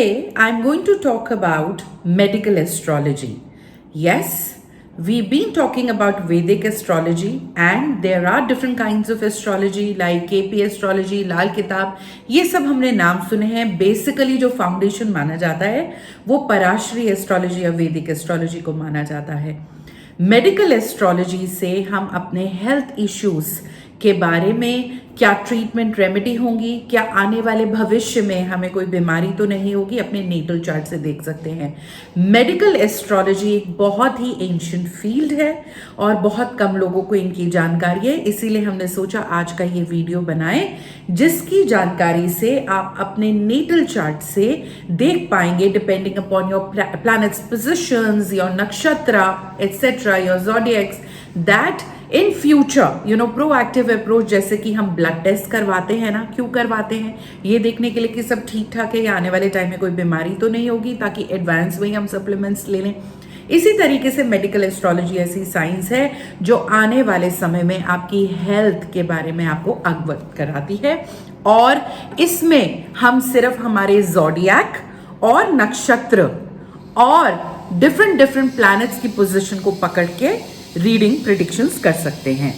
Today, I'm going to talk about medical astrology. Yes, we've been talking about Vedic astrology, and there are different kinds of astrology like KP astrology, लाल किताब. ये सब हमने नाम सुने हैं. Basically जो foundation माना जाता है वो पराशरी एस्ट्रोलॉजी या वैदिक एस्ट्रोलॉजी को माना जाता है. मेडिकल एस्ट्रोलॉजी से हम अपने हेल्थ इश्यूज के बारे में, क्या ट्रीटमेंट रेमेडी होंगी, क्या आने वाले भविष्य में हमें कोई बीमारी तो नहीं होगी, अपने नेटल चार्ट से देख सकते हैं. मेडिकल एस्ट्रोलॉजी एक बहुत ही एंशिएंट फील्ड है और बहुत कम लोगों को इनकी जानकारी है. इसीलिए हमने सोचा आज का ये वीडियो बनाएं, जिसकी जानकारी से आप अपने नेटल चार्ट से देख पाएंगे, depending upon your planets positions, your nakshatra etcetera, your zodiacs, that in future proactive approach, जैसे कि हम ब्लड टेस्ट करवाते हैं ना. क्यों करवाते हैं? ये देखने के लिए कि सब ठीक ठाक है या आने वाले टाइम में कोई बीमारी तो नहीं होगी, ताकि एडवांस में ही हम सप्लीमेंट्स ले लें. इसी तरीके से मेडिकल एस्ट्रोलॉजी ऐसी साइंस है जो आने वाले समय में आपकी हेल्थ के बारे में आपको अवगत कराती है. और इसमें हम सिर्फ हमारे ज़ोडिएक और नक्षत्र और डिफरेंट प्लैनेट्स की पोजीशन को पकड़ के रीडिंग प्रिडिक्शंस कर सकते हैं.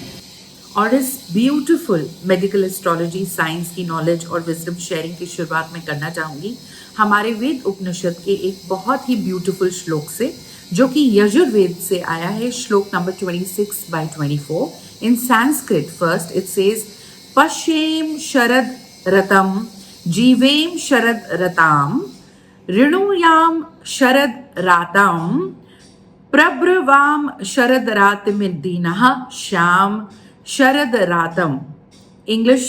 और इस ब्यूटीफुल मेडिकल एस्ट्रोलॉजी साइंस की नॉलेज और विजडम शेयरिंग की शुरुआत में करना चाहूँगी हमारे वेद उपनिषद के एक बहुत ही ब्यूटीफुल श्लोक से, जो कि यजुर्वेद से आया है. Shloka number 26/24 in Sanskrit. First it says, पश्येम शरद रतम जीवेम शरद रताम ऋणुयाम शरद राताम प्रब्रवाम शरद रातमिदीनः श्याम शरद रातम. English,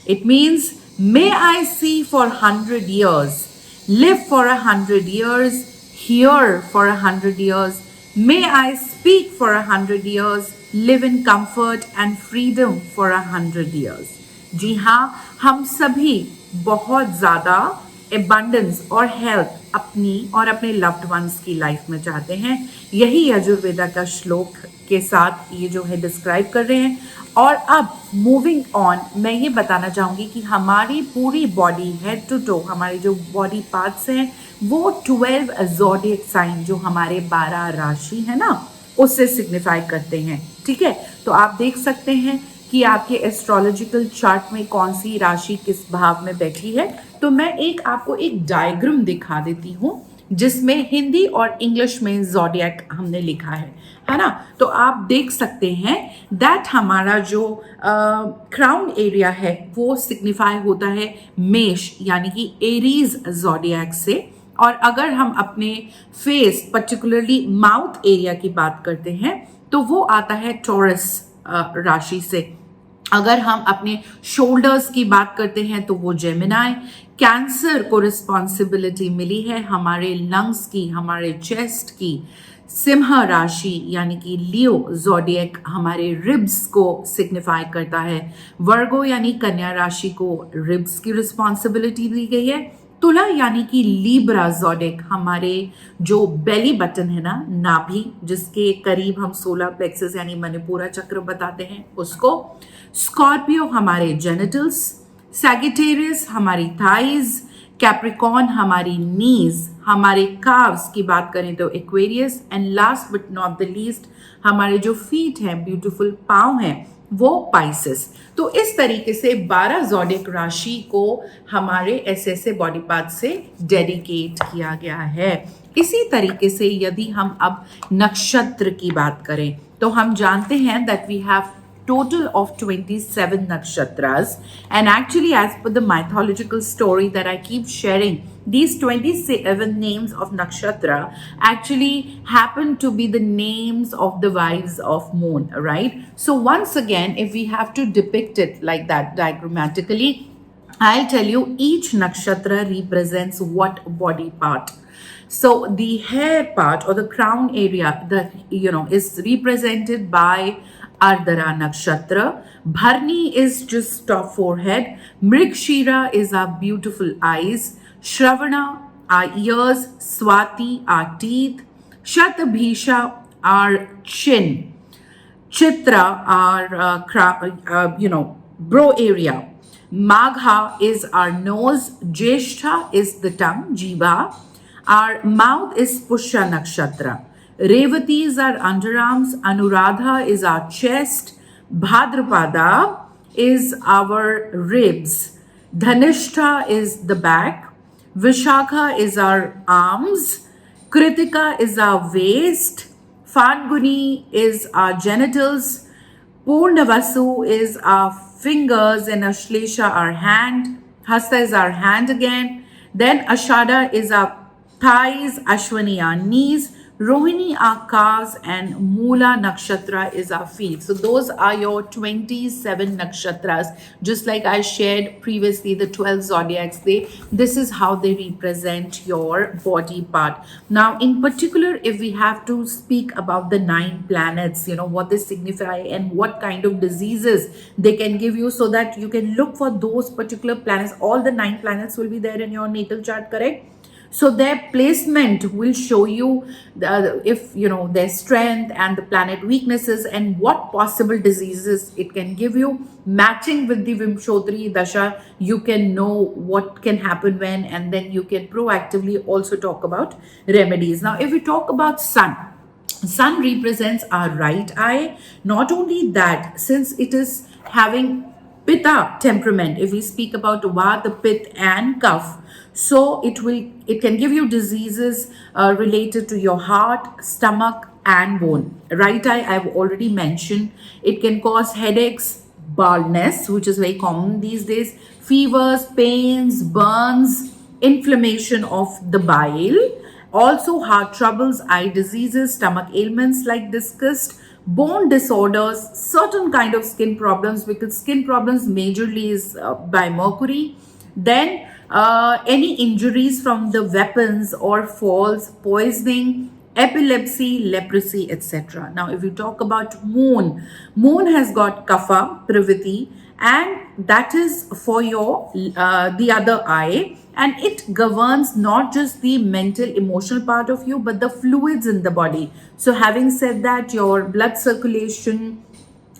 it means, may I see for 100 years, live for 100 years, hear for 100 years, may I speak for 100 years, live in comfort and freedom for 100 years. जी हाँ, हम सभी बहुत ज़्यादा एबंडेंस और हेल्थ अपनी और अपने लव्ड वंस की लाइफ में चाहते हैं. यही यजुर्वेदा का श्लोक के साथ ये जो है डिस्क्राइब कर रहे हैं. और अब मूविंग ऑन, मैं ये बताना चाहूँगी कि हमारी पूरी बॉडी हेड टू टो, हमारी जो बॉडी पार्ट्स हैं वो 12 ज़ोडिएक साइन, जो हमारे 12 राशि है ना, उससे सिग्निफाई करते हैं. ठीक है, तो आप देख सकते हैं कि आपके एस्ट्रोलॉजिकल चार्ट में कौन सी राशि किस भाव में बैठी है. तो मैं आपको एक डायग्राम दिखा देती हूँ जिसमें हिंदी और इंग्लिश में ज़ोडिएक हमने लिखा है ना. तो आप देख सकते हैं दैट हमारा जो क्राउन एरिया है वो सिग्निफाई होता है मेष यानी कि एरीज ज़ोडिएक से. और अगर हम अपने फेस, पर्टिकुलरली माउथ एरिया की बात करते हैं तो वो आता है टॉरस राशि से. अगर हम अपने शोल्डर्स की बात करते हैं तो वो जेमिनाई. कैंसर को रिस्पॉन्सिबिलिटी मिली है हमारे लंग्स की, हमारे चेस्ट की. सिंह राशि यानी कि लियो ज़ोडिएक हमारे रिब्स को सिग्निफाई करता है. वर्गो यानी कन्या राशि को रिब्स की रिस्पॉन्सिबिलिटी दी गई है. तुला यानी कि लीब्रा ज़ोडिएक हमारे जो बेली बटन है ना, नाभि, जिसके करीब हम 16 प्लेक्सेस यानी मणिपुरा चक्र बताते हैं, उसको. स्कॉर्पियो हमारे जेनिटल्स. सैगिटेरियस हमारी थाइज. कैप्रिकॉर्न हमारी नीज. हमारे काव्स की बात करें तो Aquarius. And last but not the least हमारे जो फीट हैं, ब्यूटीफुल पाँव हैं, वो पाइसेस. तो इस तरीके से 12 ज़ोडिएक राशि को हमारे ऐसे बॉडी पार्ट से डेडिकेट किया गया है. इसी तरीके से यदि हम अब नक्षत्र की बात करें तो हम जानते हैं that we have total of 27 nakshatras, and actually as per the mythological story that I keep sharing, these 27 names of nakshatra actually happen to be the names of the wives of moon, right? So once again, if we have to depict it like that diagrammatically, I'll tell you each nakshatra represents what body part. So the hair part or the crown area that is represented by Ardhara Nakshatra. Bharni is just top forehead. Mrigshira is our beautiful eyes. Shravana, our ears. Swati, our teeth. Shatabhisha, our chin. Chitra, our brow area. Magha is our nose. Jyeshtha is the tongue, Jiva. Our mouth is Pushya Nakshatra. Revati is our underarms. Anuradha is our chest. Bhadrapada is our ribs. Dhanishtha is the back. Vishakha is our arms. Kritika is our waist. Falguni is our genitals. Purnavasu is our fingers, and Ashlesha our hand. Hasta is our hand again. Then Ashada is our thighs, Ashwani our knees, Rohini our calves, and Mula Nakshatra is our feet. So those are your 27 nakshatras. Just like I shared previously, the 12 zodiacs, this is how they represent your body part. Now, in particular, if we have to speak about the 9 planets, what they signify and what kind of diseases they can give you, so that you can look for those particular planets. All the 9 planets will be there in your natal chart, correct? So their placement will show you if their strength and the planet weaknesses and what possible diseases it can give you. Matching with the Vimshodri Dasha, you can know what can happen when, and then you can proactively also talk about remedies. Now, if we talk about Sun represents our right eye. Not only that, since it is having Pitta temperament, if we speak about Vata, Pitta and Kapha, so it can give you diseases related to your heart, stomach and bone. Right eye, I've already mentioned. It can cause headaches, baldness, which is very common these days, fevers, pains, burns, inflammation of the bile, also heart troubles, eye diseases, stomach ailments like discussed, bone disorders, certain kind of skin problems, because skin problems majorly is by Mercury. Then any injuries from the weapons or falls, poisoning, epilepsy, leprosy, etc. Now, if we talk about moon has got Kapha, Praviti, and that is for your the other eye, and it governs not just the mental emotional part of you, but the fluids in the body. So having said that, your blood circulation,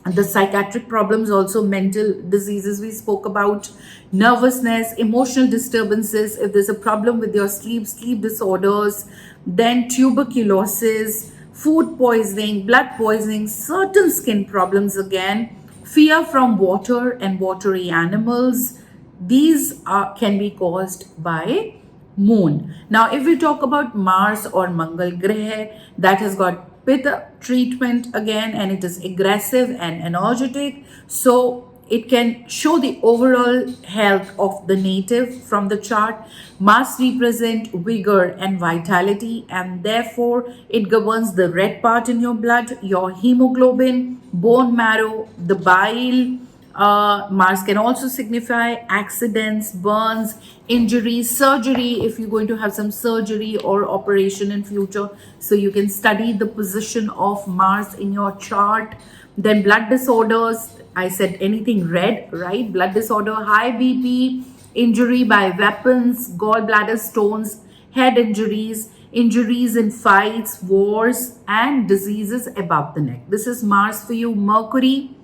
the psychiatric problems, also mental diseases we spoke about, nervousness, emotional disturbances, if there's a problem with your sleep disorders, then tuberculosis, food poisoning, blood poisoning, certain skin problems again, fear from water and watery animals. These can be caused by moon. Now, if we talk about Mars or Mangal Graha, that has got Pitta treatment again, and it is aggressive and energetic. So it can show the overall health of the native from the chart. Mars represent vigor and vitality, and therefore it governs the red part in your blood, your hemoglobin, bone marrow, the bile. Mars can also signify accidents, burns, injuries, surgery, if you're going to have some surgery or operation in future. So you can study the position of Mars in your chart. Then blood disorders, I said anything red, right? Blood disorder, high BP, injury by weapons, gallbladder stones, head injuries, injuries in fights, wars, and diseases above the neck. This is Mars for you. Mercury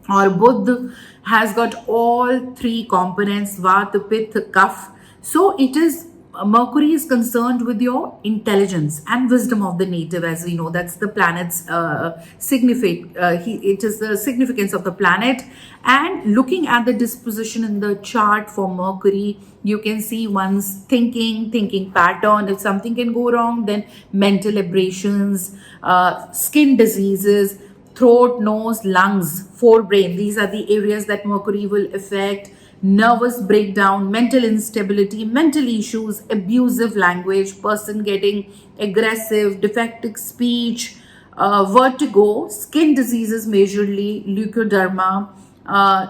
or Buddha has got all 3 components, Vata, Pitta, Kapha. So it is, Mercury is concerned with your intelligence and wisdom of the native, as we know. That's the planet's it is the significance of the planet. And looking at the disposition in the chart for Mercury, you can see one's thinking pattern. If something can go wrong, then mental aberrations, skin diseases, throat, nose, lungs, forebrain. These are the areas that Mercury will affect. Nervous breakdown, mental instability, mental issues, abusive language, person getting aggressive, defective speech, vertigo, skin diseases majorly, leukoderma,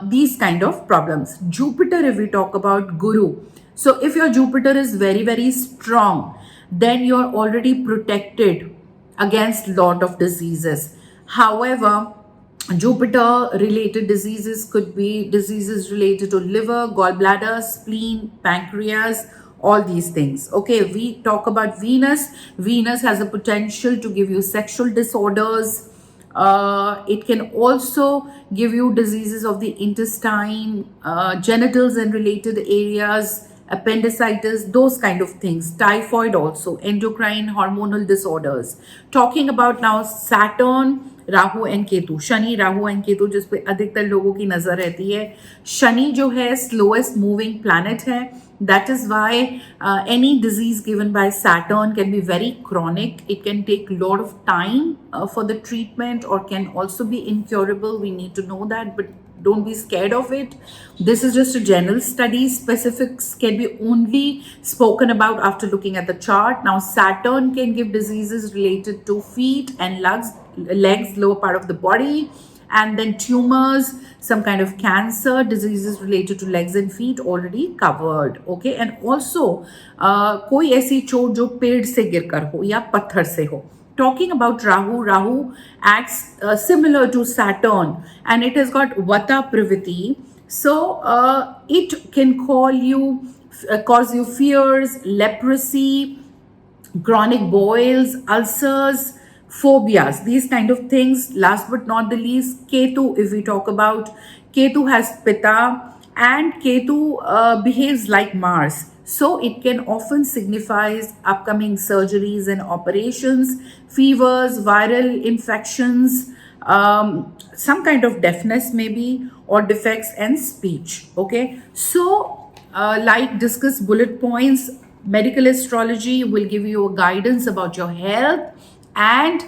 these kind of problems. Jupiter, if we talk about Guru. So if your Jupiter is very, very strong, then you're already protected against lot of diseases. However, Jupiter related diseases could be diseases related to liver, gallbladder, spleen, pancreas, all these things. Okay, we talk about Venus. Venus has a potential to give you sexual disorders, It can also give you diseases of the intestine, genitals and related areas, appendicitis, those kind of things, typhoid also, endocrine hormonal disorders. Talking about now Saturn, Rahu and Ketu, Shani Rahu and Ketu जिस पे अधिकतर लोगों की नजर रहती है. शनि जो है स्लोएस्ट मूविंग प्लैनेट है. That is why any disease given by Saturn can be very chronic. It can take a lot of time for the treatment, or can also be incurable. We need to know that, but don't be scared of it. This is just a general study. Specifics can be only spoken about after looking at the chart. Now, Saturn can give diseases related to feet and legs, lower part of the body, and then tumors, some kind of cancer, diseases related to legs and feet, already covered. Okay, and also कोई ऐसी चोट जो पेड़ से गिरकर हो या पत्थर से हो. Talking about Rahu acts similar to Saturn, and it has got Vata Praviti. So it can cause you fears, leprosy, chronic boils, ulcers, phobias, these kind of things. Last but not the least, Ketu, if we talk about, Ketu has Pitta, and Ketu behaves like Mars. So it can often signifies upcoming surgeries and operations, fevers, viral infections, some kind of deafness maybe, or defects and speech. Okay, so like discuss bullet points, medical astrology will give you a guidance about your health, and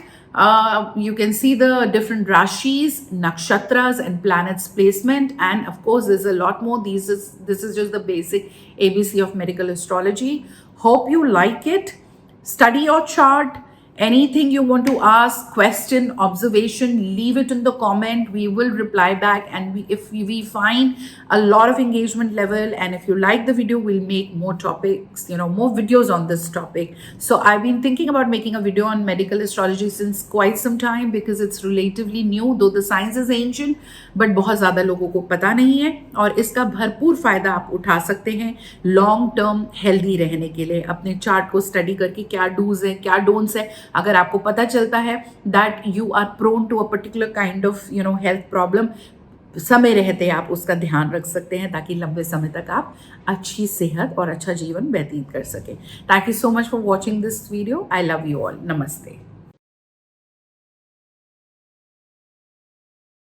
you can see the different rashis, nakshatras and planets placement, and of course there's a lot more. This is just the basic ABC of medical astrology. Hope you like it. Study your chart. Anything you want to ask, question, observation, leave it in the comment. We will reply back, and if we find a lot of engagement level, and if you like the video, we'll make more topics, more videos on this topic. So I've been thinking about making a video on medical astrology since quite some time, because it's relatively new, though the science is ancient, but बहुत ज़्यादा लोगों को पता नहीं है, और इसका भरपूर फायदा आप उठा सकते हैं लॉन्ग टर्म हेल्दी रहने के लिए. अपने चार्ट को स्टडी करके क्या डूज है, क्या डोंट्स है, अगर आपको पता चलता है that you are prone to a particular kind of health problem, समय रहते आप उसका ध्यान रख सकते हैं, ताकि लंबे समय तक आप अच्छी सेहत और अच्छा जीवन व्यतीत कर सकें. Thank you so much for watching this video. I love you all. नमस्ते.